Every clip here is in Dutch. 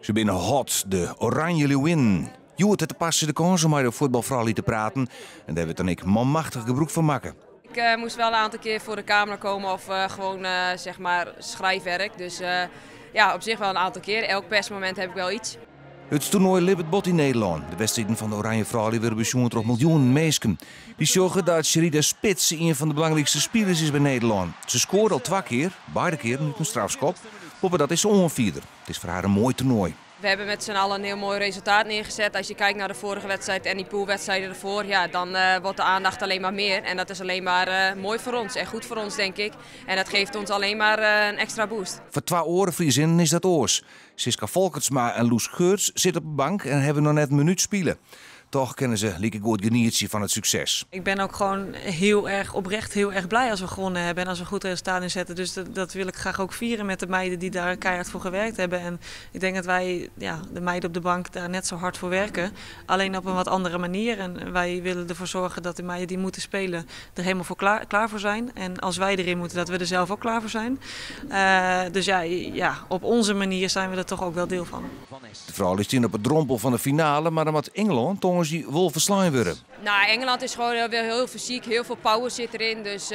Ze binnen hot, de Oranje Leeuwin. Je het te passen de kans om met de voetbalvrouw te praten. En daar hebben we dan ik manmachtig gebruik van maken. Ik moest wel een aantal keer voor de camera komen of gewoon zeg maar schrijfwerk. Dus ja, op zich wel een aantal keer. Elk persmoment heb ik wel iets. Het toernooi Libbet Bot in Nederland. De wedstrijden van de Oranje Vrouwen werden bezoend door miljoenen mensen. Die zorgen dat Sherida Spits een van de belangrijkste spelers is bij Nederland. Ze scoorde al 2 keer, beide keer met een strafschop. Maar dat is ze onvierder. Het is voor haar een mooi toernooi. We hebben met z'n allen een heel mooi resultaat neergezet. Als je kijkt naar de vorige wedstrijd en die poolwedstrijden ervoor, ja, dan wordt de aandacht alleen maar meer. En dat is alleen maar mooi voor ons en goed voor ons, denk ik. En dat geeft ons alleen maar een extra boost. Voor 2 oren Friezinnen is dat oors. Siska Volkertsma en Loes Geurts zitten op de bank en hebben nog net een minuut spelen. Toch kennen ze lieke goed genieten van het succes. Ik ben ook gewoon oprecht heel erg blij als we gewonnen hebben en als we een goed resultaat inzetten. Dus dat wil ik graag ook vieren met de meiden die daar keihard voor gewerkt hebben. En ik denk dat wij, ja, de meiden op de bank, daar net zo hard voor werken. Alleen op een wat andere manier. En wij willen ervoor zorgen dat de meiden die moeten spelen er helemaal voor klaar voor zijn. En als wij erin moeten, dat we er zelf ook klaar voor zijn. Dus ja, op onze manier zijn we er toch ook wel deel van. De vrouwen staan op het drompel van de finale, maar dan moet Engeland tongens die wel verslaan worden. Nou, Engeland is gewoon weer heel fysiek, heel veel power zit erin. Dus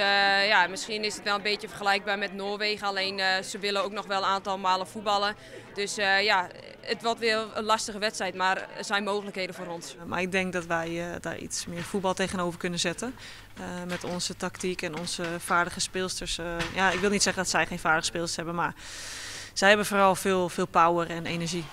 ja, misschien is het wel een beetje vergelijkbaar met Noorwegen. Alleen ze willen ook nog wel een aantal malen voetballen. Dus ja, het wordt weer een lastige wedstrijd, maar er zijn mogelijkheden voor ons. Maar ik denk dat wij daar iets meer voetbal tegenover kunnen zetten. Met onze tactiek en onze vaardige speelsters. Ja, ik wil niet zeggen dat zij geen vaardige speelsters hebben, maar zij hebben vooral veel power en energie.